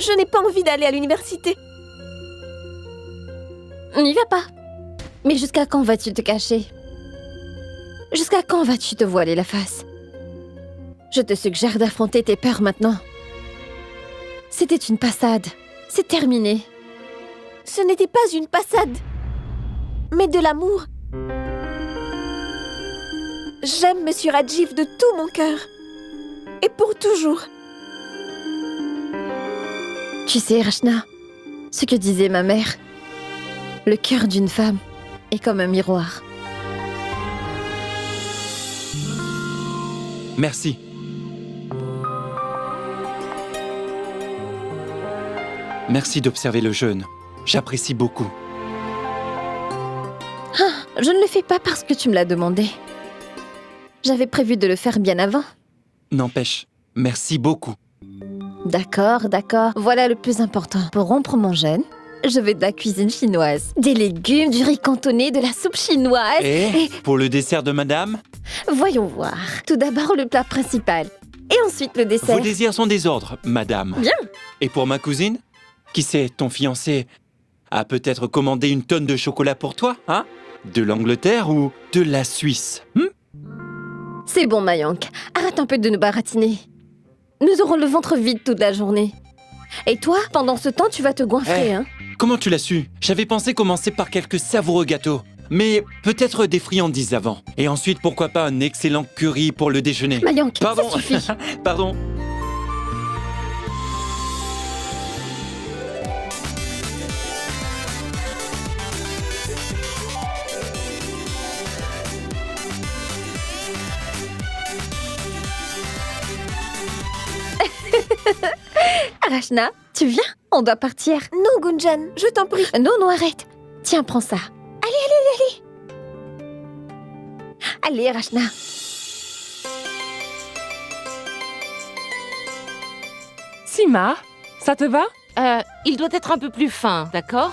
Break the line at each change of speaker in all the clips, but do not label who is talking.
Je n'ai pas envie d'aller à l'université.
N'y va pas. Mais jusqu'à quand vas-tu te cacher? Jusqu'à quand vas-tu te voiler la face? Je te suggère d'affronter tes peurs maintenant. C'était une passade. C'est terminé.
Ce n'était pas une passade, mais de l'amour. J'aime Monsieur Rajiv de tout mon cœur. Et pour toujours.
Tu sais, Rachna, ce que disait ma mère, le cœur d'une femme est comme un miroir.
Merci. Merci d'observer le jeûne. J'apprécie beaucoup.
Je ne le fais pas parce que tu me l'as demandé. J'avais prévu de le faire bien avant.
N'empêche, merci beaucoup.
D'accord, d'accord. Voilà le plus important. Pour rompre mon jeûne, je veux de la cuisine chinoise. Des légumes, du riz cantonné, de la soupe chinoise.
Et pour le dessert de madame?
Voyons voir. Tout d'abord le plat principal. Et ensuite le dessert.
Vos désirs sont des ordres, madame.
Bien.
Et pour ma cousine? Qui sait, ton fiancé a peut-être commandé une tonne de chocolat pour toi, hein? De l'Angleterre ou de la Suisse?
C'est bon, Mayank. Arrête un peu de nous baratiner. Nous aurons le ventre vide toute la journée. Et toi, pendant ce temps, tu vas te goinfrer, hein?
Comment tu l'as su? J'avais pensé commencer par quelques savoureux gâteaux. Mais peut-être des friandises avant. Et ensuite, pourquoi pas un excellent curry pour le déjeuner.
Mayank,
Pardon.
ça suffit.
Pardon.
Rachna, tu viens? On doit partir.
Non, Gunjan, je t'en prie.
Non, non, arrête. Tiens, prends ça. Allez, Rachna.
Sima, ça te va?
Il doit être un peu plus fin, d'accord?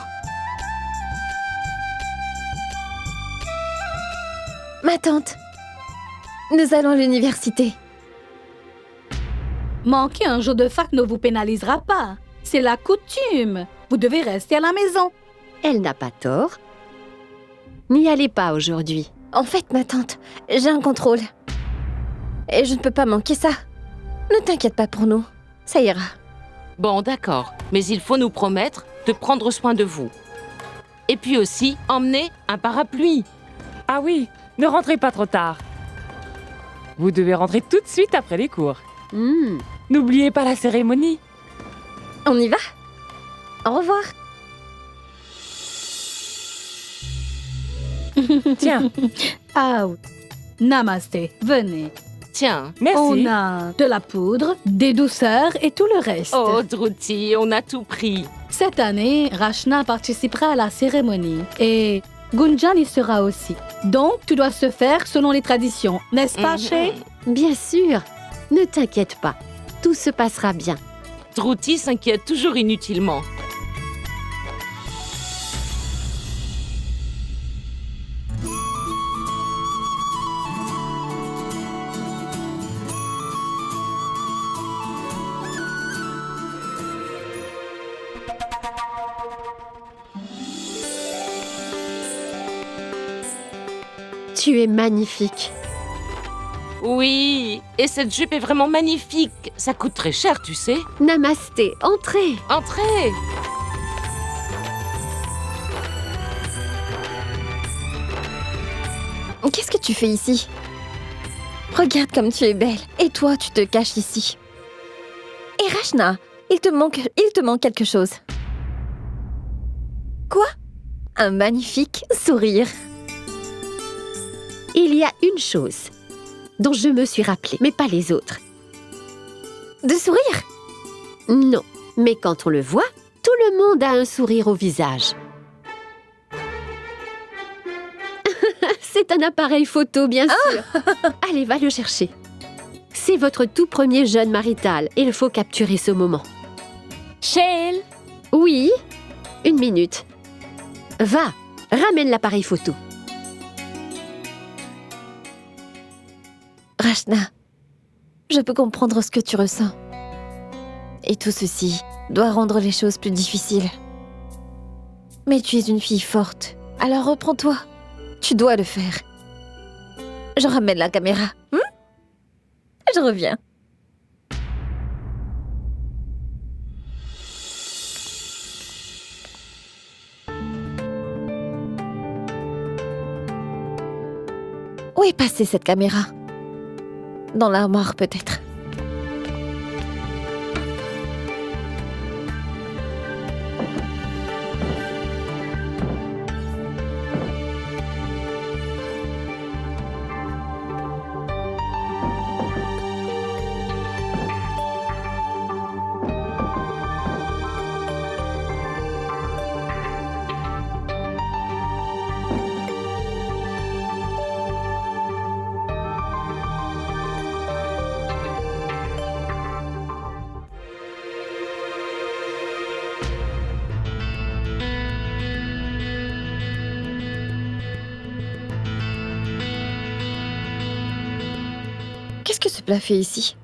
Ma tante, nous allons à l'université.
Manquer un jour de fac ne vous pénalisera pas. C'est la coutume. Vous devez rester à la maison.
Elle n'a pas tort. N'y allez pas aujourd'hui.
En fait, ma tante, j'ai un contrôle. Et je ne peux pas manquer ça. Ne t'inquiète pas pour nous. Ça ira.
Bon, d'accord. Mais il faut nous promettre de prendre soin de vous. Et puis aussi, emmener un parapluie.
Ah oui, ne rentrez pas trop tard. Vous devez rentrer tout de suite après les cours. N'oubliez pas la cérémonie.
On y va? Au revoir.
Tiens,
Ah oui. Namasté, venez.
Tiens.
merci.
On a de la poudre, des douceurs et tout le reste.
Oh, Dhruti, on a tout pris.
Cette année, Rachna participera à la cérémonie et Gunjan y sera aussi. Donc, tout doit se faire selon les traditions, n'est-ce pas, Shay?
Bien sûr. Ne t'inquiète pas. Tout se passera bien.
Dhruti s'inquiète toujours inutilement.
Tu es magnifique.
Oui, et cette jupe est vraiment magnifique. Ça coûte très cher, tu sais.
Namasté, entrez.
Entrez.
Qu'est-ce que tu fais ici? Regarde comme tu es belle. Et toi, tu te caches ici. Et Rachna, il te manque quelque chose.
Quoi?
Un magnifique sourire.
Il y a une chose dont je me suis rappelée, mais pas les autres.
De sourire?
Non, mais quand on le voit, tout le monde a un sourire au visage. C'est un appareil photo, bien sûr. Allez, va le chercher. C'est votre tout premier jeûne marital. Il faut capturer ce moment.
Shale.
Oui, 1 minute. Va, ramène l'appareil photo.
Rachna, je peux comprendre ce que tu ressens. Et tout ceci doit rendre les choses plus difficiles. Mais tu es une fille forte, alors reprends-toi. Tu dois le faire. Je ramène la caméra. Je reviens. Où est passée cette caméra? Dans l'armoire, peut-être. Qu'est-ce que ce plat fait ici?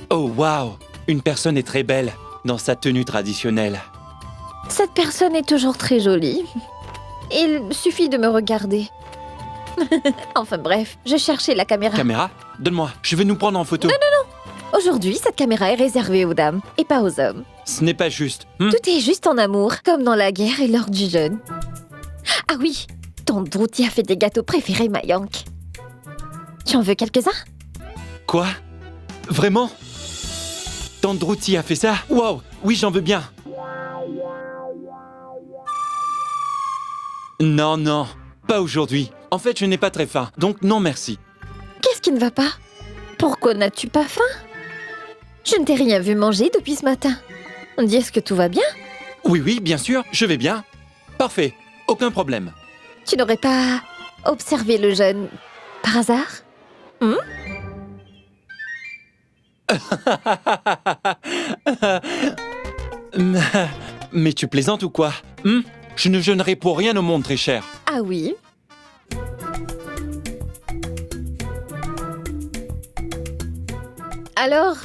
Oh waouh! Une personne est très belle dans sa tenue traditionnelle.
Cette personne est toujours très jolie. Il suffit de me regarder. Enfin bref, je cherchais la caméra.
Caméra? Donne-moi, je vais nous prendre en photo.
Aujourd'hui, cette caméra est réservée aux dames et pas aux hommes.
Ce n'est pas juste.
Tout est juste en amour, comme dans la guerre et lors du jeûne. Ah oui, ton Drouti a fait des gâteaux préférés, Mayank. Tu en veux quelques-uns?
Quoi? Vraiment? Tante Drouti a fait ça? Waouh! Oui, j'en veux bien. Non, non, pas aujourd'hui. En fait, je n'ai pas très faim, donc non merci.
Qu'est-ce qui ne va pas? Pourquoi n'as-tu pas faim? Je ne t'ai rien vu manger depuis ce matin. Est-ce que tout va bien?
Oui, oui, bien sûr, je vais bien. Parfait, aucun problème.
Tu n'aurais pas observé le jeûne par hasard?
Mais tu plaisantes ou quoi? Je ne jeûnerai pour rien au monde, très cher.
Ah oui? Alors,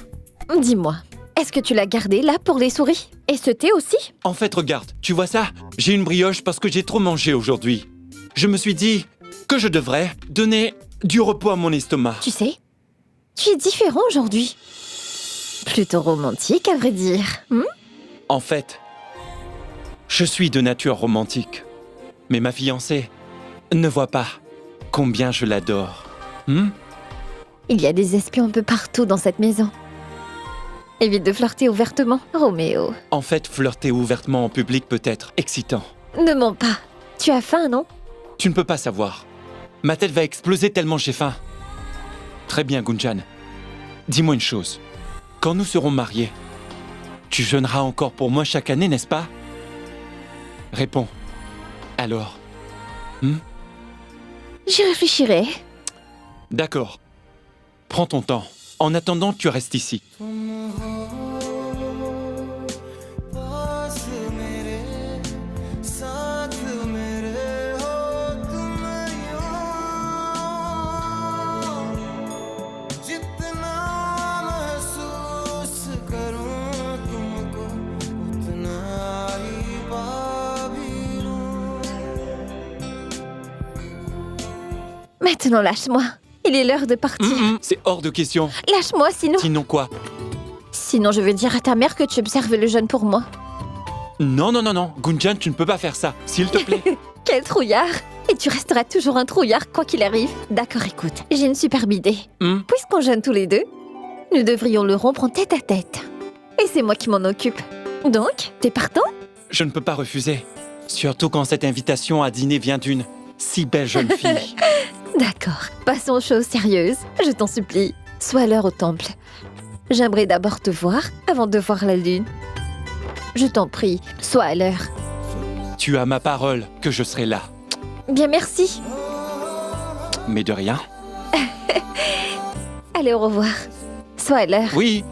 dis-moi, est-ce que tu l'as gardé là pour les souris? Et ce thé aussi?
En fait, regarde, tu vois ça? J'ai une brioche parce que j'ai trop mangé aujourd'hui. Je me suis dit que je devrais donner du repos à mon estomac.
Tu sais, tu es différent aujourd'hui. Plutôt romantique, à vrai dire.
En fait, je suis de nature romantique. Mais ma fiancée ne voit pas combien je l'adore.
Il y a des espions un peu partout dans cette maison. Évite de flirter ouvertement, Roméo.
En fait, flirter ouvertement en public peut être excitant.
Ne mens pas. Tu as faim, non?
Tu ne peux pas savoir. Ma tête va exploser tellement j'ai faim. Très bien, Gunjan. Dis-moi une chose. Quand nous serons mariés, tu jeûneras encore pour moi chaque année, n'est-ce pas? Réponds. Alors?
J'y réfléchirai.
D'accord. Prends ton temps. En attendant, tu restes ici.
Maintenant, lâche-moi. Il est l'heure de partir.
C'est hors de question.
Lâche-moi, sinon...
Sinon quoi?
Sinon, je vais dire à ta mère que tu observes le jeûne pour moi.
Non, non, non, non. Gunjan, tu ne peux pas faire ça. S'il te plaît.
Quel trouillard! Et tu resteras toujours un trouillard, quoi qu'il arrive. D'accord, écoute, j'ai une superbe idée. Puisqu'on jeûne tous les deux, nous devrions le rompre en tête à tête. Et c'est moi qui m'en occupe. Donc, t'es partant?
Je ne peux pas refuser. Surtout quand cette invitation à dîner vient d'une si belle jeune fille.
D'accord, passons aux choses sérieuses. Je t'en supplie, sois à l'heure au temple. J'aimerais d'abord te voir avant de voir la lune. Je t'en prie, sois à l'heure.
Tu as ma parole que je serai là.
Bien, merci.
Mais de rien.
Allez, au revoir. Sois à l'heure.
Oui.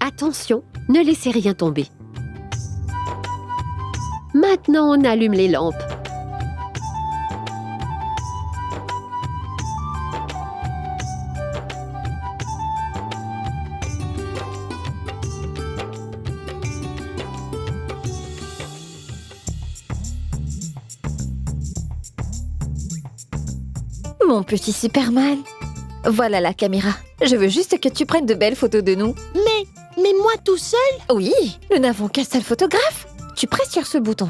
Attention, ne laissez rien tomber. Maintenant, on allume les lampes.
Mon petit Superman. Voilà la caméra. Je veux juste que tu prennes de belles photos de nous.
Mais moi tout seul?
Oui, nous n'avons qu'un seul photographe. Tu presses sur ce bouton.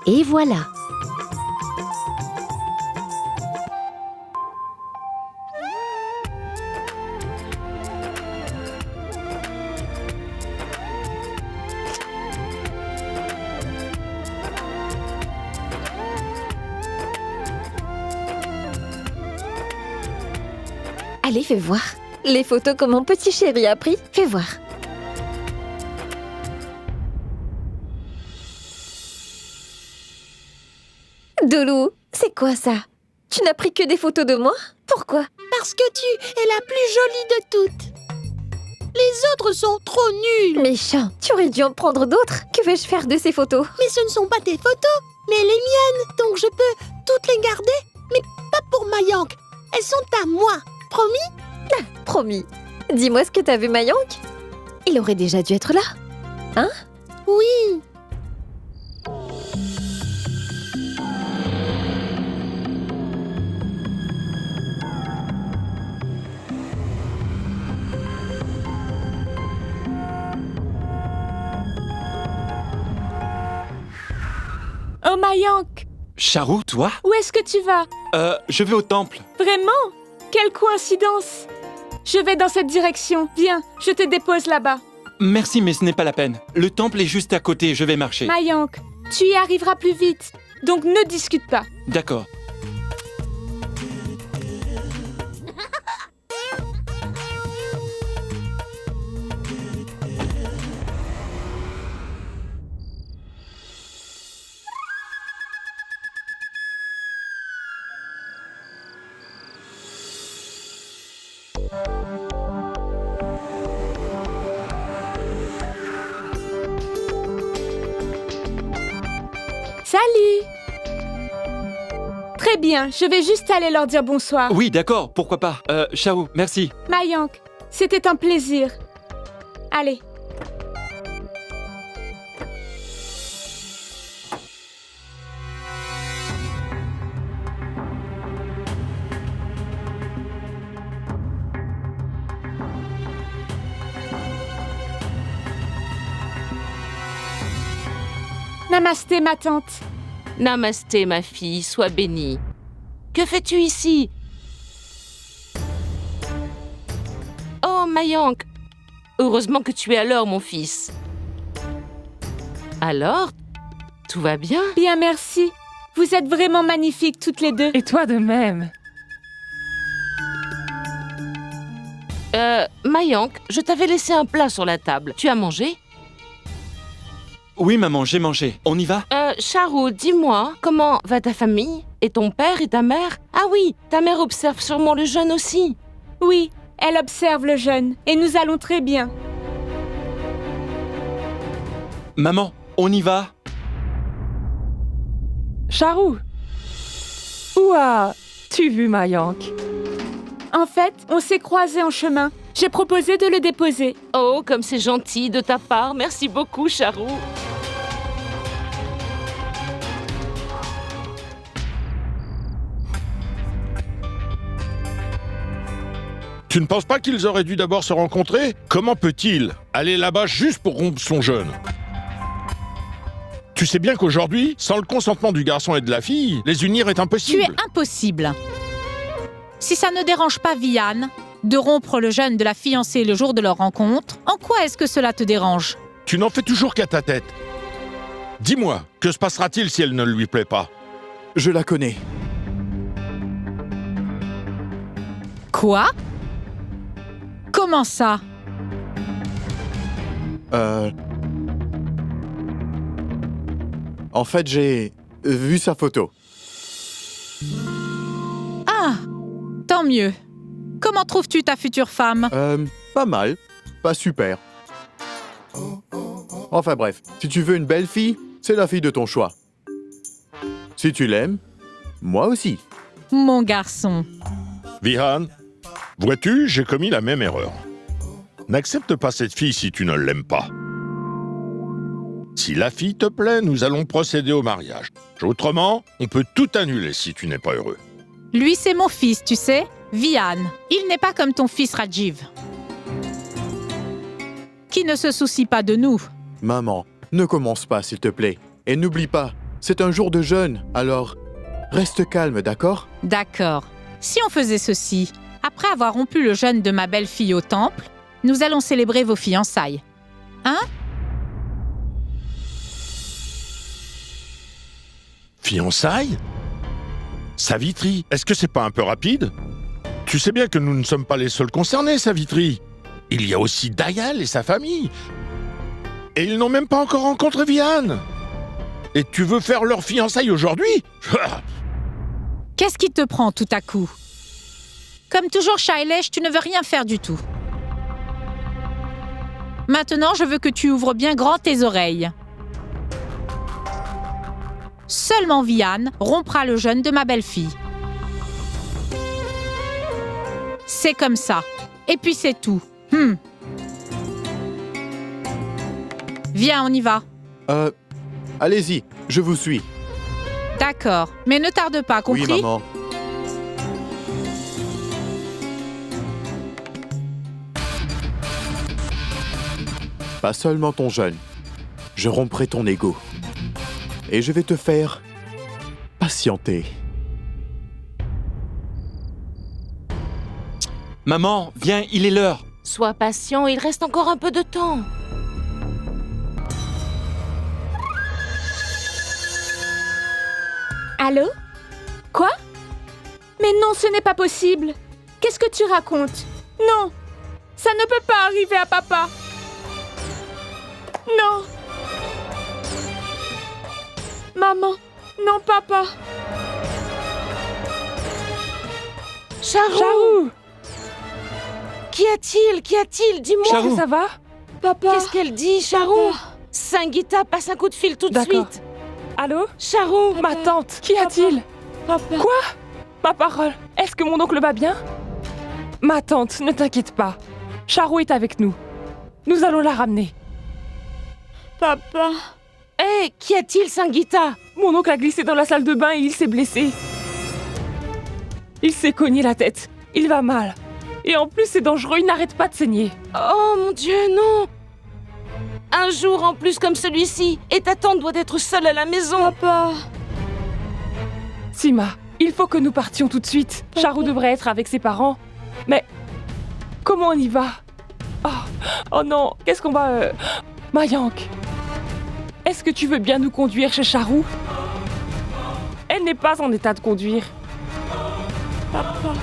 Et voilà.
Allez, fais voir. Les photos que mon petit chéri a pris. Fais voir. Doulou, c'est quoi ça? Tu n'as pris que des photos de moi? Pourquoi?
Parce que tu es la plus jolie de toutes. Les autres sont trop nuls.
Méchant, tu aurais dû en prendre d'autres. Que vais-je faire de ces photos?
Mais ce ne sont pas tes photos, mais les miennes. Donc je peux toutes les garder, mais pas pour Mayank. Elles sont à moi. Promis?
Promis. Dis-moi ce que t'as vu, Mayank. Il aurait déjà dû être là. Hein?
Oui.
Oh, Mayank,
Charou, toi?
où est-ce que tu vas?
Je vais au temple.
Vraiment? Quelle coïncidence! Je vais dans cette direction. Viens, je te dépose là-bas.
Merci, mais ce n'est pas la peine. Le temple est juste à côté, je vais marcher.
Mayank, tu y arriveras plus vite. Donc ne discute pas.
D'accord.
Salut! Très bien, je vais juste aller leur dire bonsoir.
Oui, d'accord, pourquoi pas. Charou, merci.
Mayank, c'était un plaisir. Allez. Namasté, ma tante.
Namasté, ma fille, sois bénie. Que fais-tu ici? Oh, Mayank. Heureusement que tu es à l'heure, mon fils. Alors, tout va bien?
Bien, merci. Vous êtes vraiment magnifiques toutes les deux.
Et toi de même.
Mayank, je t'avais laissé un plat sur la table. Tu as mangé?
Oui, maman, j'ai mangé. On y va?
Charou, dis-moi, comment va ta famille? Et ton père et ta mère? Ah oui, ta mère observe sûrement le jeûne aussi.
Oui, elle observe le jeûne. Et nous allons très bien.
Maman, on y va?
Charou, où as-tu vu Mayank?
En fait, on s'est croisés en chemin.
J'ai proposé de le déposer.
Oh, comme c'est gentil de ta part. Merci beaucoup, Charou.
Tu ne penses pas qu'ils auraient dû d'abord se rencontrer? Comment peut-il aller là-bas juste pour rompre son jeûne? Tu sais bien qu'aujourd'hui, sans le consentement du garçon et de la fille, les unir est
Tu
impossible.
es impossible. Si ça ne dérange pas Vianne de rompre le jeûne de la fiancée le jour de leur rencontre, en quoi est-ce que cela te dérange?
Tu n'en fais toujours qu'à ta tête. Dis-moi, que se passera-t-il si elle ne lui plaît pas?
Je la connais.
Quoi? Comment ça?
En fait, j'ai vu sa photo.
Ah, tant mieux. Comment trouves-tu ta future femme?
Pas mal. Pas super. Enfin bref, si tu veux une belle fille, c'est la fille de ton choix. Si tu l'aimes, moi aussi.
Mon garçon.
Vihan, vois-tu, j'ai commis la même erreur. N'accepte pas cette fille si tu ne l'aimes pas. Si la fille te plaît, nous allons procéder au mariage. Autrement, on peut tout annuler si tu n'es pas heureux.
Lui, c'est mon fils, tu sais, Vianne. Il n'est pas comme ton fils Rajiv, qui ne se soucie pas de nous.
Maman, ne commence pas, s'il te plaît. Et n'oublie pas, c'est un jour de jeûne, alors reste calme, d'accord?
D'accord. Si on faisait ceci, après avoir rompu le jeûne de ma belle-fille au temple, nous allons célébrer vos fiançailles. Hein?
Fiançailles? Savitri, est-ce que c'est pas un peu rapide? Tu sais bien que nous ne sommes pas les seuls concernés, Savitri. Il y a aussi Dayal et sa famille. Et ils n'ont même pas encore rencontré Vihan. Et tu veux faire leur fiançailles aujourd'hui?
Qu'est-ce qui te prend tout à coup? Comme toujours, Shailesh, tu ne veux rien faire du tout. Maintenant, je veux que tu ouvres bien grand tes oreilles. Seulement Vihan rompra le jeûne de ma belle-fille. C'est comme ça. Et puis c'est tout. Viens, on y va.
Allez-y, je vous suis.
D'accord, mais ne tarde pas, compris?
Oui, maman. Pas seulement ton jeûne. Je romprai ton ego. Et je vais te faire patienter.
Maman, viens, il est l'heure.
Sois patient, il reste encore un peu de temps.
Allô? Quoi? Mais non, ce n'est pas possible. Qu'est-ce que tu racontes? Non, ça ne peut pas arriver à papa. Non. Maman, non papa.
Charou! Qu'y a-t-il? Qu'y a-t-il? Dis-moi.
Charou.
Ça va?
Papa.
Qu'est-ce qu'elle dit, Charou? Singita, passe un coup de fil tout de
D'accord.
suite.
Allô?
Charou!
Ma tante, qu'y a-t-il?
Papa.
Quoi? Ma parole, est-ce que mon oncle va bien? Ma tante, ne t'inquiète pas. Charou est avec nous. Nous allons la ramener.
Papa.
Hé, qu'y a-t-il, Singita?
Mon oncle a glissé dans la salle de bain et il s'est blessé. Il s'est cogné la tête. Il va mal. Et en plus, c'est dangereux, il n'arrête pas de saigner.
Oh mon Dieu, non! Un jour en plus comme celui-ci, et ta tante doit être seule à la maison.
Papa.
Sima, il faut que nous partions tout de suite. Charou devrait être avec ses parents. Mais comment on y va? Oh non, qu'est-ce qu'on va... Mayank, est-ce que tu veux bien nous conduire chez Charou? Elle n'est pas en état de conduire.
Papa.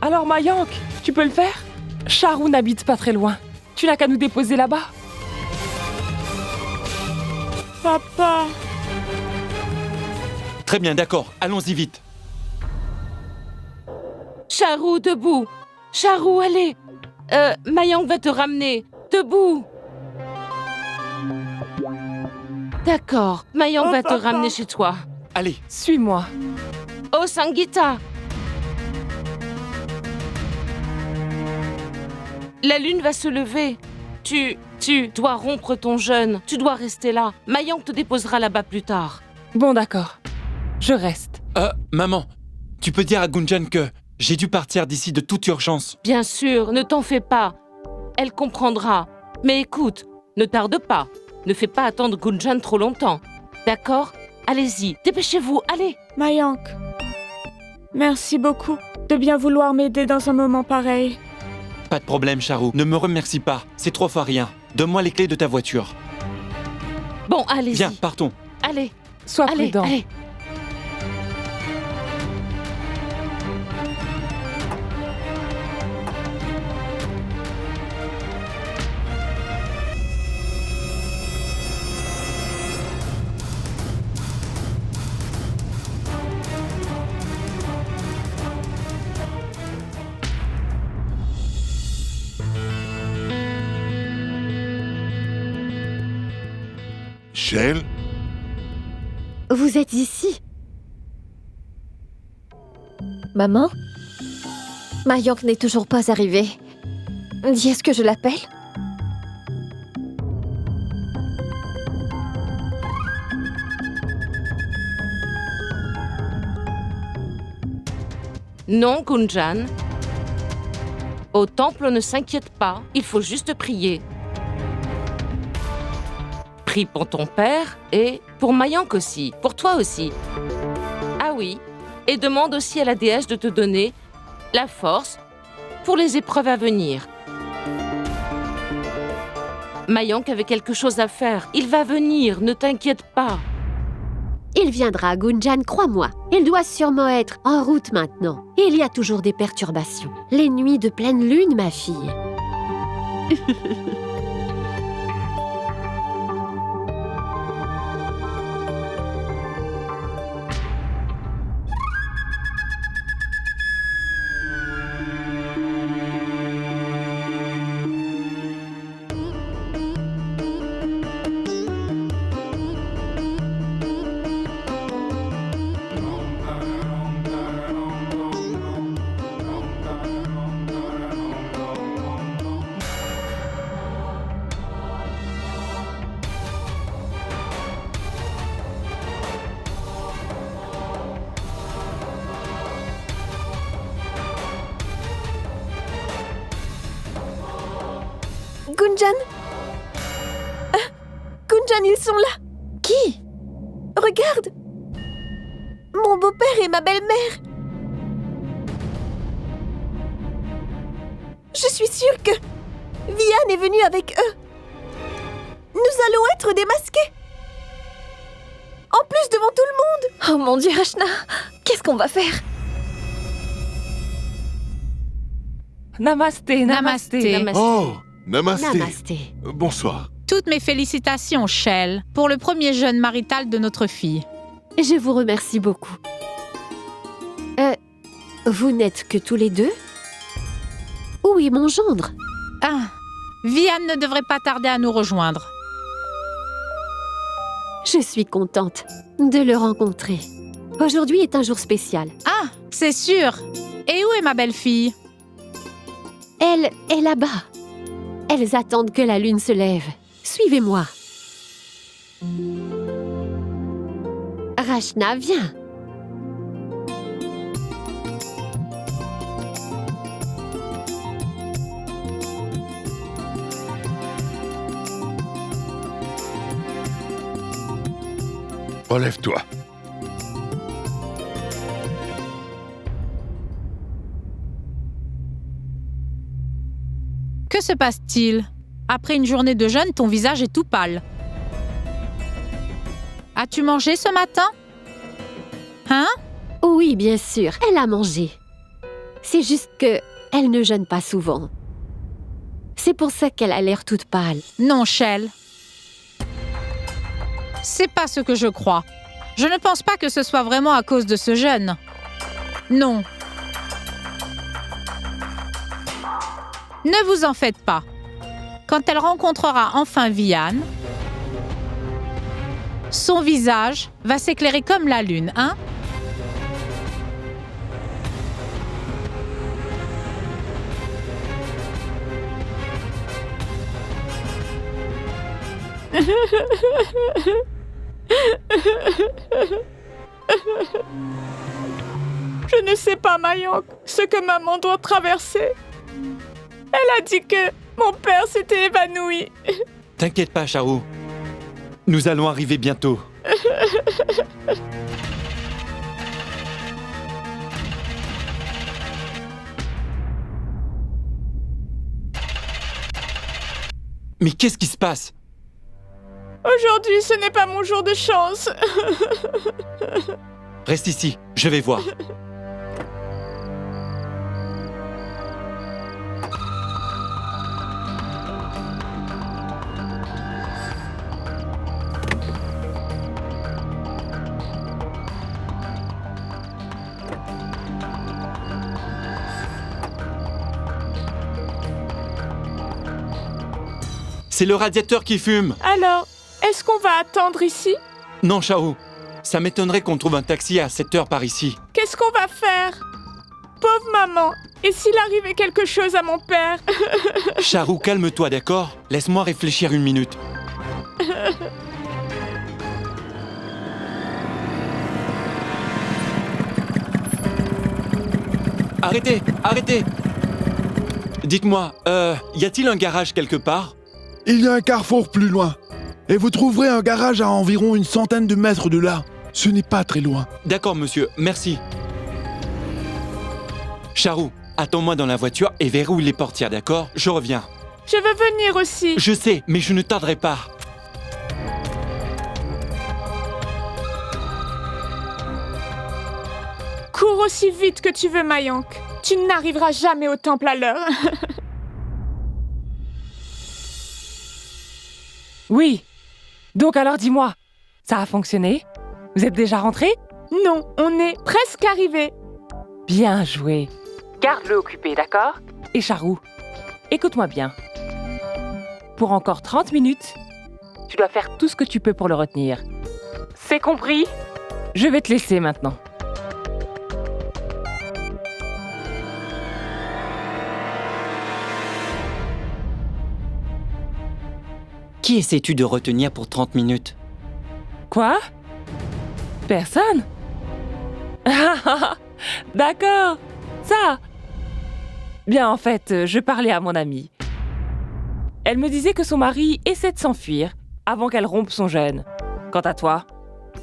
Alors Mayank, tu peux le faire? Charou n'habite pas très loin. Tu n'as qu'à nous déposer là-bas.
Papa.
Très bien, d'accord, allons-y vite.
Charou, debout. Charou, allez. Mayank va te ramener. Debout. D'accord, Mayank va te ramener chez toi.
Allez,
suis-moi.
Oh, Singita. La lune va se lever. Tu dois rompre ton jeûne. Tu dois rester là. Mayank te déposera là-bas plus tard.
Bon, d'accord. Je reste.
Maman, tu peux dire à Gunjan que j'ai dû partir d'ici de toute urgence.
Bien sûr, ne t'en fais pas. Elle comprendra. Mais écoute, ne tarde pas. Ne fais pas attendre Gunjan trop longtemps. D'accord? Allez-y, dépêchez-vous, allez.
Mayank, merci beaucoup de bien vouloir m'aider dans un moment pareil.
Pas de problème, Charu. Ne me remercie pas. C'est 3 fois rien. Donne-moi les clés de ta voiture.
Bon, allez-y.
Viens, partons.
Allez.
Sois
allez,
prudent.
allez.
Shell,
Vous êtes ici?
Maman? Mayank n'est toujours pas arrivé. Dis, est-ce que je l'appelle?
Non, Gunjan. Au temple, ne s'inquiète pas. Il faut juste prier. Prie pour ton père et pour Mayank aussi. Pour toi aussi. Ah oui. Et demande aussi à la déesse de te donner la force pour les épreuves à venir. Mayank avait quelque chose à faire. Il va venir, ne t'inquiète pas.
Il viendra, Gunjan, crois-moi. Il doit sûrement être en route maintenant. Il y a toujours des perturbations. Les nuits de pleine lune, ma fille.
Gunjan? Gunjan, ils sont là!
Qui?
Regarde! Mon beau-père et ma belle-mère! Je suis sûre que Vian est venue avec eux! Nous allons être démasqués! En plus devant tout le monde!
Oh mon Dieu, Rachna! Qu'est-ce qu'on va faire?
Namasté, namasté.
Namasté.
Oh, namasté.
Namasté.
Bonsoir.
Toutes mes félicitations, Shell, pour le premier jeûne marital de notre fille.
Je vous remercie beaucoup. Vous n'êtes que tous les deux? Oui, mon gendre.
Ah, Vian ne devrait pas tarder à nous rejoindre.
Je suis contente de le rencontrer. Aujourd'hui est un jour spécial.
Ah, c'est sûr. Et où est ma belle-fille?
Elle est là-bas. Elles attendent que la lune se lève. Suivez-moi. Rachna, viens.
relève-toi.
Que se passe-t-il? Après une journée de jeûne, ton visage est tout pâle. As-tu mangé ce matin? Hein?
Oui, bien sûr, elle a mangé. C'est juste que elle ne jeûne pas souvent. C'est pour ça qu'elle a l'air toute pâle.
Non, Shell. C'est pas ce que je crois. Je ne pense pas que ce soit vraiment à cause de ce jeûne. Non. Ne vous en faites pas. Quand elle rencontrera enfin Vian, son visage va s'éclairer comme la lune, hein?
Je ne sais pas, Mayank, ce que maman doit traverser. Elle a dit que mon père s'était évanoui.
T'inquiète pas, Charu. Nous allons arriver bientôt. Mais qu'est-ce qui se passe?
Aujourd'hui, ce n'est pas mon jour de chance.
Reste ici, je vais voir. C'est le radiateur qui fume.
Alors, est-ce qu'on va attendre ici?
Non, Charu. Ça m'étonnerait qu'on trouve un taxi à 7 heures par ici.
Qu'est-ce qu'on va faire? Pauvre maman. Et s'il arrivait quelque chose à mon père?
Charu, calme-toi, d'accord? Laisse-moi réfléchir une minute. Arrêtez, arrêtez! Dites-moi, y a-t-il un garage quelque part?
Il y a un carrefour plus loin. Et vous trouverez un garage à environ 100 de mètres de là. Ce n'est pas très loin.
D'accord, monsieur, merci. Charu, attends-moi dans la voiture et verrouille les portières, d'accord? Je reviens.
Je veux venir aussi.
Je sais, mais je ne tarderai pas.
Cours aussi vite que tu veux, Mayank. Tu n'arriveras jamais au temple à l'heure.
Oui. Donc alors dis-moi, ça a fonctionné? Vous êtes déjà rentrés?
Non, on est presque arrivés.
Bien joué. Garde-le occupé, d'accord? Et Charu, écoute-moi bien. Pour encore 30 minutes, tu dois faire tout ce que tu peux pour le retenir. C'est compris? Je vais te laisser maintenant.
Qui essaies-tu de retenir pour 30 minutes?
Quoi? Personne? D'accord, ça. Bien, en fait, je parlais à mon amie. Elle me disait que son mari essaie de s'enfuir avant qu'elle rompe son jeûne. Quant à toi,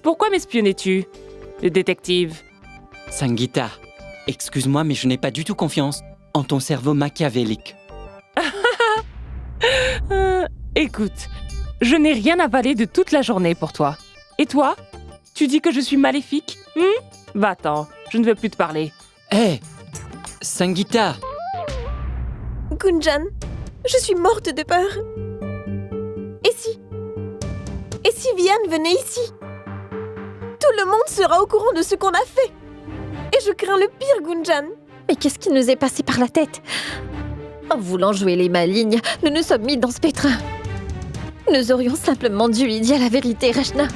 pourquoi m'espionnais-tu, le détective?
Sangeeta, excuse-moi, mais je n'ai pas du tout confiance en ton cerveau machiavélique.
Écoute, je n'ai rien avalé de toute la journée pour toi. Et toi? Tu dis que je suis maléfique? Va-t'en, je ne veux plus te parler.
Hé, Sangeeta!
Gunjan, je suis morte de peur. Et si Vian venait ici? Tout le monde sera au courant de ce qu'on a fait. Et je crains le pire, Gunjan.
Mais qu'est-ce qui nous est passé par la tête? En voulant jouer les malignes, nous nous sommes mis dans ce pétrin. Nous aurions simplement dû y dire la vérité, Rachna.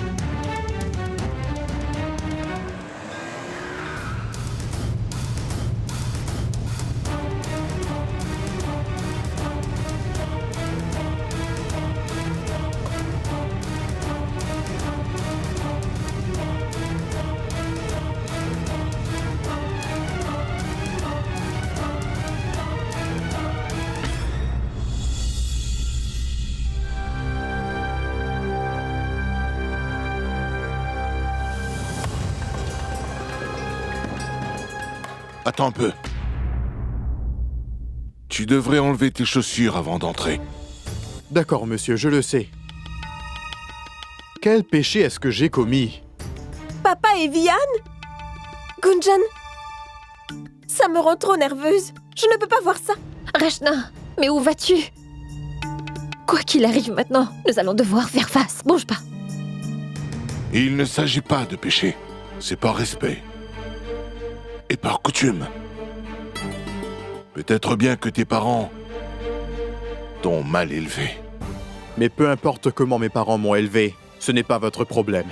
Attends un peu. Tu devrais enlever tes chaussures avant d'entrer.
D'accord, monsieur, je le sais. Quel péché est-ce que j'ai commis?
Papa et Vian? Gunjan, ça me rend trop nerveuse. Je ne peux pas voir ça.
Rachna, mais où vas-tu? Quoi qu'il arrive maintenant, nous allons devoir faire face. Bouge pas.
Il ne s'agit pas de péché. C'est par respect. Et par coutume. Peut-être bien que tes parents t'ont mal élevé.
Mais peu importe comment mes parents m'ont élevé, ce n'est pas votre problème.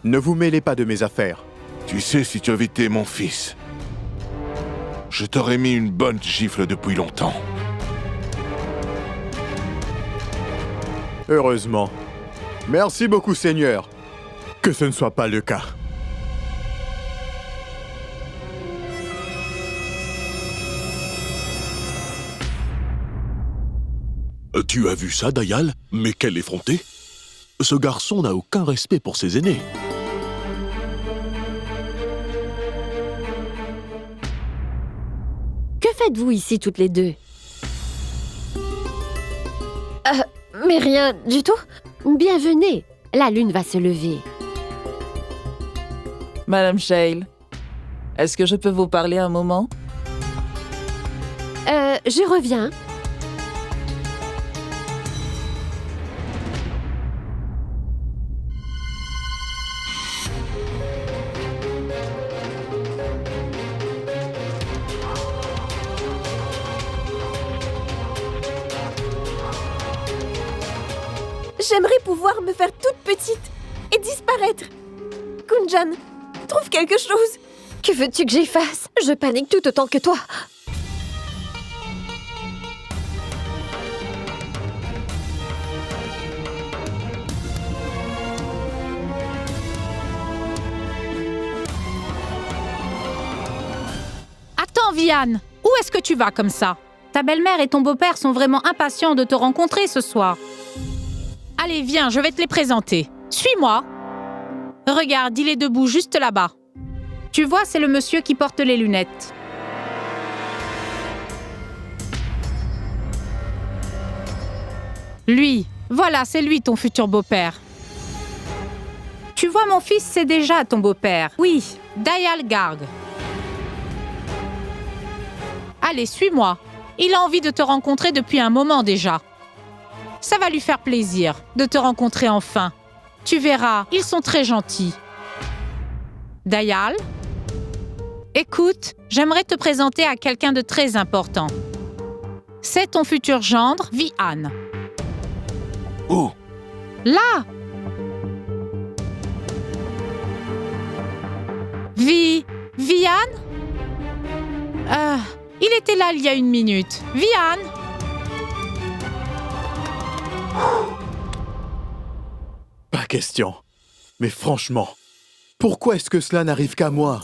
Ne vous mêlez pas de mes affaires.
Tu sais, si tu avais été mon fils, je t'aurais mis une bonne gifle depuis longtemps.
Heureusement. Merci beaucoup, Seigneur. Que ce ne soit pas le cas.
Tu as vu ça, Dayal? Mais quelle effrontée! Ce garçon n'a aucun respect pour ses aînés.
Que faites-vous ici toutes les deux?
Mais rien du tout.
Bienvenue. La lune va se lever.
Madame Shale, est-ce que je peux vous parler un moment?
Je reviens.
J'aimerais pouvoir me faire toute petite et disparaître. Gunjan, trouve quelque chose.
Que veux-tu que j'y fasse? Je panique tout autant que toi.
Attends, Vianne, où est-ce que tu vas comme ça? Ta belle-mère et ton beau-père sont vraiment impatients de te rencontrer ce soir. Allez, viens, je vais te les présenter. Suis-moi. Regarde, il est debout juste là-bas. Tu vois, c'est le monsieur qui porte les lunettes. Lui, voilà, c'est lui ton futur beau-père. Tu vois, mon fils, c'est déjà ton beau-père. Oui, Dayal Garg. Allez, suis-moi. Il a envie de te rencontrer depuis un moment déjà. Ça va lui faire plaisir de te rencontrer enfin. Tu verras, ils sont très gentils. Dayal, écoute, j'aimerais te présenter à quelqu'un de très important. C'est ton futur gendre, Vihan.
Oh!
Là! Vihan? Il était là il y a une minute. Vihan!
Pas question. Mais franchement, pourquoi est-ce que cela n'arrive qu'à moi?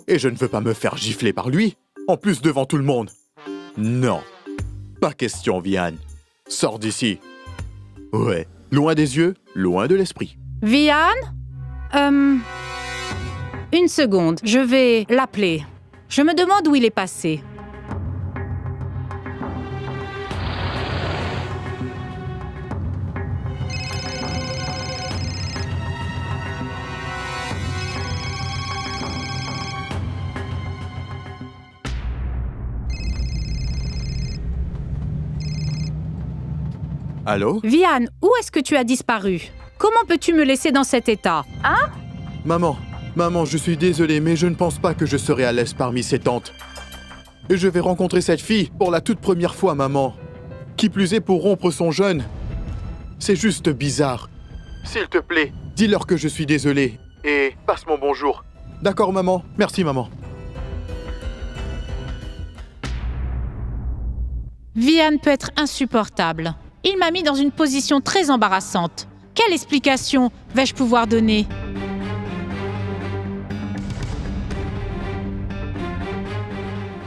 Et je ne veux pas me faire gifler par lui, en plus devant tout le monde. Non. Pas question, Vihan. Sors d'ici. Ouais, loin des yeux, loin de l'esprit.
Vihan? Une seconde, je vais l'appeler. Je me demande où il est passé.
Allô?
Vihan, où est-ce que tu as disparu? Comment peux-tu me laisser dans cet état? Hein?
Maman, je suis désolé, mais je ne pense pas que je serai à l'aise parmi ces tantes. Et je vais rencontrer cette fille pour la toute première fois, maman. Qui plus est pour rompre son jeûne. C'est juste bizarre. S'il te plaît, dis-leur que je suis désolé. Et passe mon bonjour. D'accord, maman? Merci, maman.
Vihan peut être insupportable. Il m'a mis dans une position très embarrassante. Quelle explication vais-je pouvoir donner?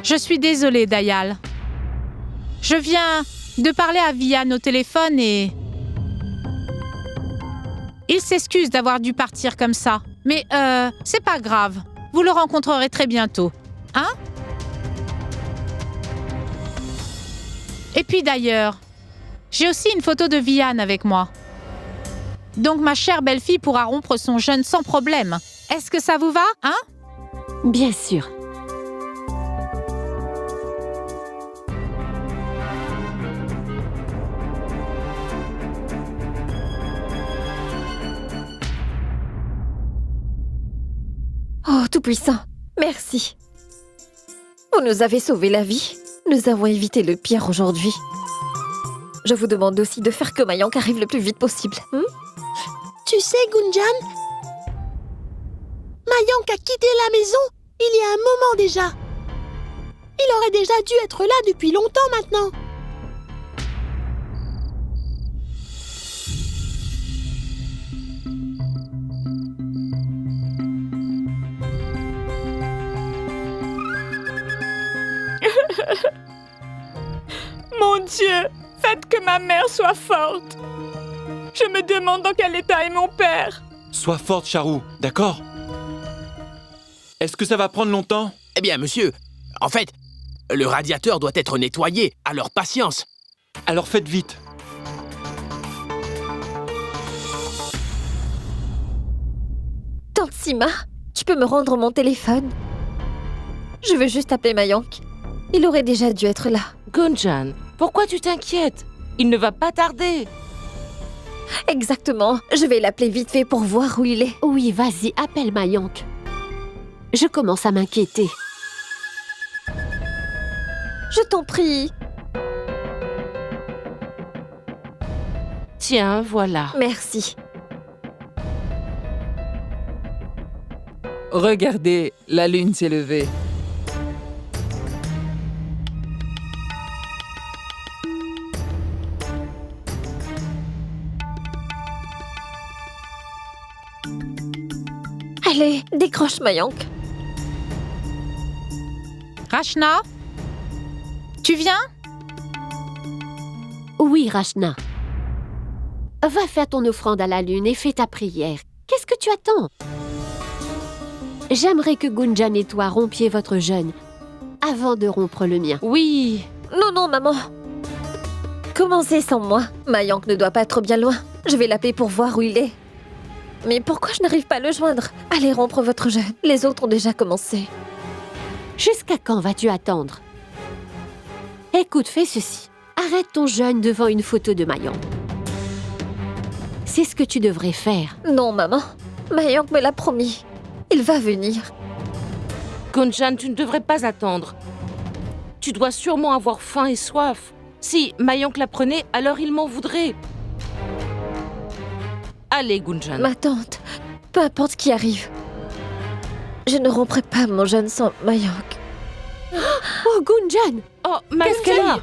Je suis désolée, Dayal. Je viens de parler à Vihan au téléphone et... Il s'excuse d'avoir dû partir comme ça. Mais c'est pas grave. Vous le rencontrerez très bientôt. Hein? Et puis d'ailleurs, j'ai aussi une photo de Vihan avec moi. Donc ma chère belle-fille pourra rompre son jeûne sans problème. Est-ce que ça vous va, hein?
Bien sûr.
Oh, Tout-Puissant, merci. Vous nous avez sauvé la vie. Nous avons évité le pire aujourd'hui. Je vous demande aussi de faire que Mayank arrive le plus vite possible.
Tu sais, Gunjan, Mayank a quitté la maison il y a un moment déjà. Il aurait déjà dû être là depuis longtemps maintenant.
Mon Dieu, faites que ma mère soit forte. Je me demande dans quel état est mon père.
Sois forte, Charou, d'accord? Est-ce que ça va prendre longtemps?
Eh bien, monsieur, en fait, le radiateur doit être nettoyé, alors patience.
Alors faites vite.
Tante Sima, tu peux me rendre mon téléphone? Je veux juste appeler Mayank. Il aurait déjà dû être là.
Gunjan, pourquoi tu t'inquiètes? Il ne va pas tarder.
Exactement. Je vais l'appeler vite fait pour voir où il est.
Oui, vas-y, appelle Mayank. Je commence à m'inquiéter.
Je t'en prie.
Tiens, voilà.
Merci.
Regardez, la lune s'est levée.
Allez, décroche Mayank.
Rachna? Tu viens?
Oui, Rachna. Va faire ton offrande à la lune et fais ta prière. Qu'est-ce que tu attends? J'aimerais que Gunjan et toi rompiez votre jeûne avant de rompre le mien.
Oui.
Non, maman. Commencez sans moi. Mayank ne doit pas être bien loin. Je vais l'appeler pour voir où il est. Mais pourquoi je n'arrive pas à le joindre? Allez rompre votre jeûne. Les autres ont déjà commencé.
Jusqu'à quand vas-tu attendre? Écoute, fais ceci. Arrête ton jeûne devant une photo de Mayank. C'est ce que tu devrais faire.
Non, maman. Mayank me l'a promis. Il va venir.
Gunjan, tu ne devrais pas attendre. Tu dois sûrement avoir faim et soif. Si Mayank l'apprenait, alors il m'en voudrait. Allez, Gunjan.
Ma tante, peu importe ce qui arrive, je ne romprai pas mon jeûne sans Mayank.
Oh, Gunjan!
Oh, qu'est-ce qu'elle a?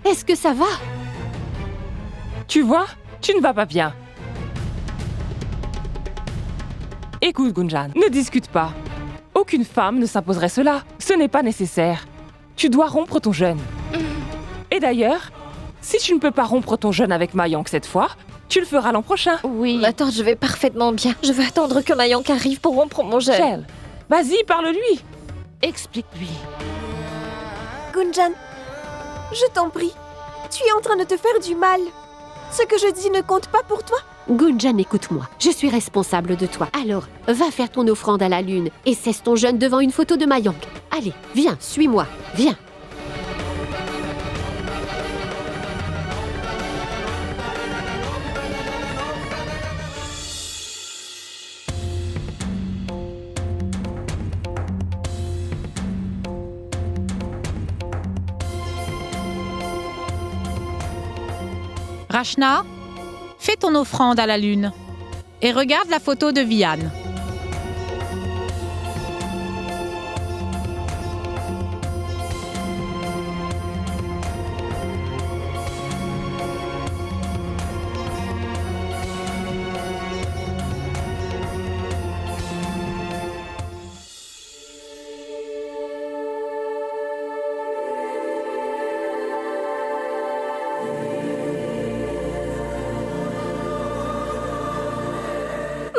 Est-ce que ça va?
Tu vois, tu ne vas pas bien. Écoute, Gunjan, ne discute pas. Aucune femme ne s'imposerait cela. Ce n'est pas nécessaire. Tu dois rompre ton jeûne. Et d'ailleurs, si tu ne peux pas rompre ton jeûne avec Mayank cette fois, tu le feras l'an prochain.
Oui.
Ma tante, je vais parfaitement bien. Je veux attendre que Mayank arrive pour rompre mon jeûne.
Shell, vas-y, parle-lui.
Explique-lui.
Gunjan, je t'en prie. Tu es en train de te faire du mal. Ce que je dis ne compte pas pour toi?
Gunjan, écoute-moi. Je suis responsable de toi. Alors, va faire ton offrande à la lune et cesse ton jeûne devant une photo de Mayank. Allez, viens, suis-moi. Viens.
Rachna, fais ton offrande à la lune et regarde la photo de Vian.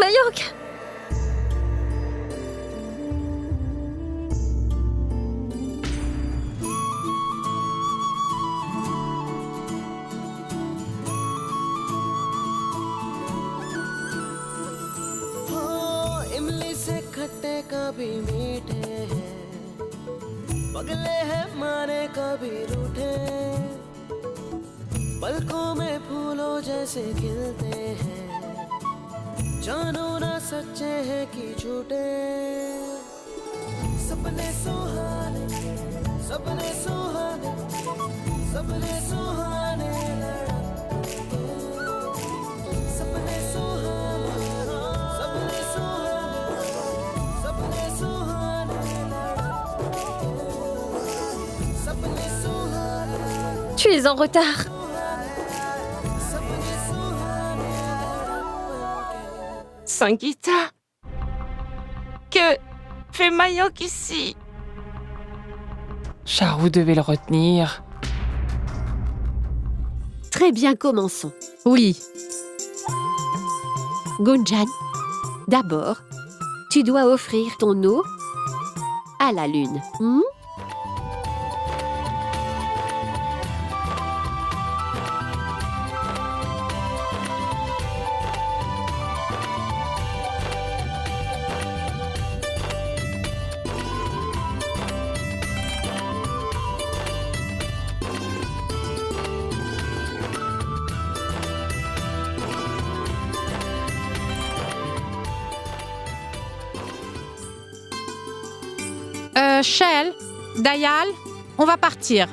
Mayank!
इमली से खट्टे कभी मीठे हैं, पगले हैं मारे कभी रूठे, पलकों में फूलों जैसे खिलते हैं, जानो ना सच्चे हैं कि झूठे, सपने सुहाने, सपने सुहाने, सपने सुहाने लड़ते, सपने सुहाने, सपने सुहाने, सपने सुहाने लड़ते, सपने सुहाने.
Tu es en retard.
Sangeeta, Que fait Mayank ici?
Charou devait le retenir.
Très bien, commençons.
Oui.
Gunjan, d'abord, tu dois offrir ton eau à la lune.
Shell, Dayal, on va partir.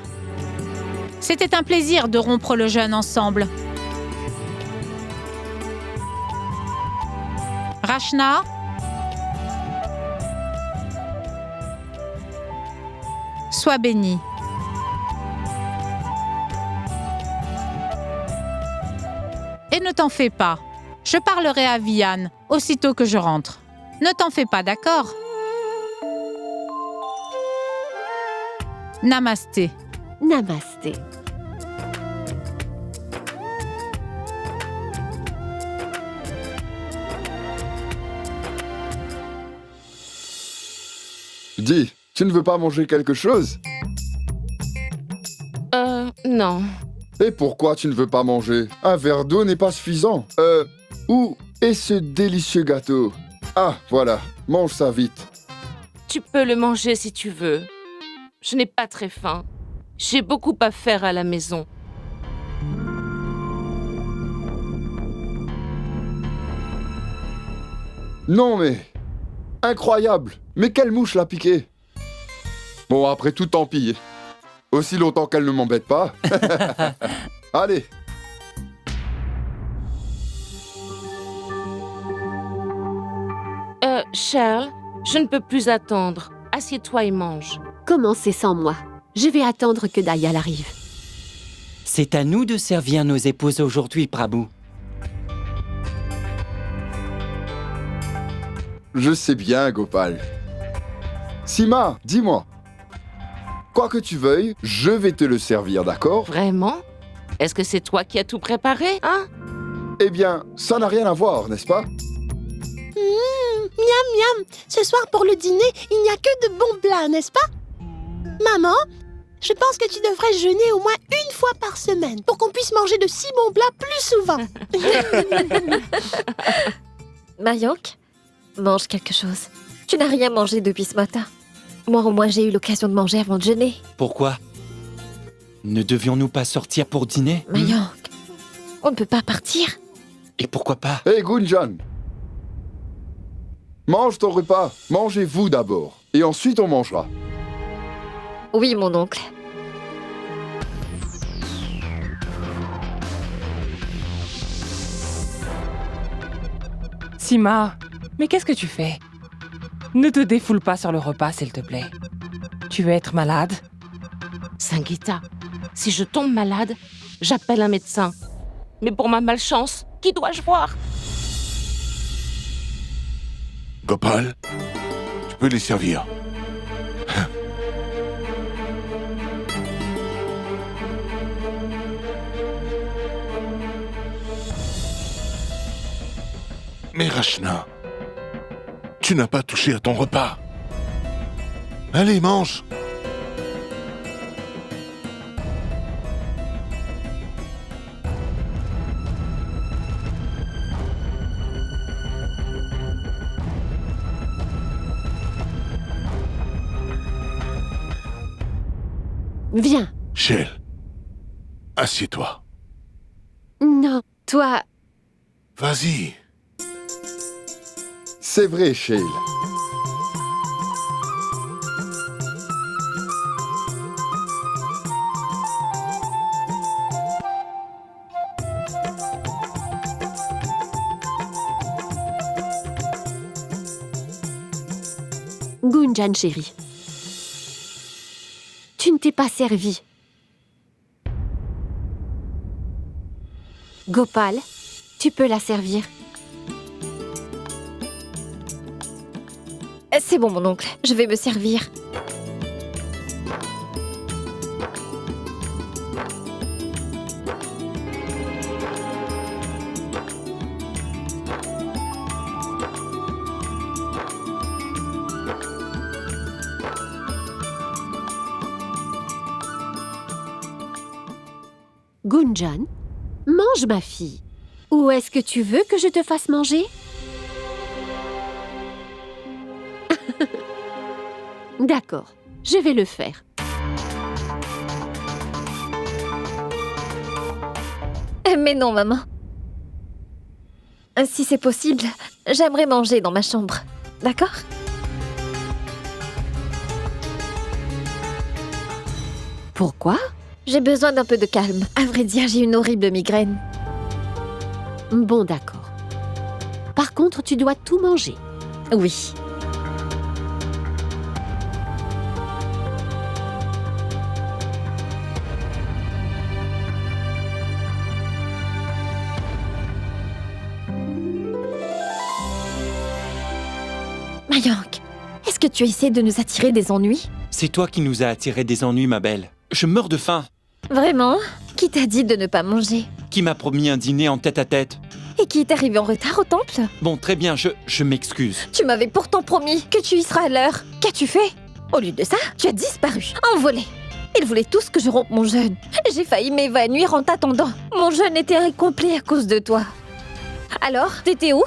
C'était un plaisir de rompre le jeûne ensemble. Rachna, sois bénie. Et ne t'en fais pas. Je parlerai à Vian aussitôt que je rentre. Ne t'en fais pas, d'accord? Namasté.
Namasté.
Dis, tu ne veux pas manger quelque chose?
Non.
Et pourquoi tu ne veux pas manger? Un verre d'eau n'est pas suffisant. Où est ce délicieux gâteau? Ah, voilà, mange ça vite.
Tu peux le manger si tu veux. Je n'ai pas très faim. J'ai beaucoup à faire à la maison.
Non mais... Incroyable! Mais quelle mouche l'a piqué? Bon, après tout, tant pis. Aussi longtemps qu'elle ne m'embête pas. Allez.
Charles, je ne peux plus attendre. Assieds-toi et mange.
Commencez sans moi. Je vais attendre que Dayal arrive.
C'est à nous de servir nos épouses aujourd'hui, Prabhu.
Je sais bien, Gopal. Sima, dis-moi. Quoi que tu veuilles, je vais te le servir, d'accord?
Vraiment? Est-ce que c'est toi qui as tout préparé, hein?
Eh bien, ça n'a rien à voir, n'est-ce pas?
Miam miam. Ce soir pour le dîner, il n'y a que de bons plats, n'est-ce pas? Maman, je pense que tu devrais jeûner au moins une fois par semaine pour qu'on puisse manger de si bons plats plus souvent.
Mayank, mange quelque chose. Tu n'as rien mangé depuis ce matin. Moi, au moins, j'ai eu l'occasion de manger avant de jeûner.
Pourquoi? Ne devions-nous pas sortir pour dîner?
Mayank, on ne peut pas partir.
Et pourquoi pas?
Hé, Gunjan! Mange ton repas. Mangez-vous d'abord. Et ensuite, on mangera.
Oui, mon oncle.
Sima, mais qu'est-ce que tu fais? Ne te défoule pas sur le repas, s'il te plaît. Tu veux être malade?
Sangeeta, si je tombe malade, j'appelle un médecin. Mais pour ma malchance, qui dois-je voir?
Gopal, tu peux les servir. Mais Rachna, tu n'as pas touché à ton repas. Allez, mange.
Viens.
Shell, assieds-toi.
Non, toi...
Vas-y.
C'est vrai, Shale.
Gunjan, chérie. Tu ne t'es pas servi. Gopal, tu peux la servir.
C'est bon, mon oncle. Je vais me servir.
Gunjan, mange ma fille. Ou est-ce que tu veux que je te fasse manger? D'accord, je vais le faire.
Mais non, maman. Si c'est possible, j'aimerais manger dans ma chambre. D'accord?
Pourquoi?
J'ai besoin d'un peu de calme. À vrai dire, j'ai une horrible migraine.
Bon, d'accord. Par contre, tu dois tout manger.
Oui. Mayank, est-ce que tu essaies de nous attirer des ennuis?
C'est toi qui nous as attiré des ennuis, ma belle. Je meurs de faim.
Vraiment? Qui t'a dit de ne pas manger?
Qui m'a promis un dîner en tête-à-tête?
Et qui est arrivé en retard au temple?
Bon, très bien, je m'excuse.
Tu m'avais pourtant promis que tu y seras à l'heure. Qu'as-tu fait? Au lieu de ça, tu as disparu, envolé. Ils voulaient tous que je rompe mon jeûne. J'ai failli m'évanouir en t'attendant. Mon jeûne était incomplet à cause de toi. Alors, t'étais où?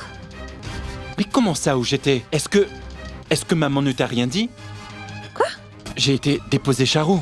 Mais comment ça, où j'étais? Est-ce que maman ne t'a rien dit?
Quoi?
J'ai été déposer Charou.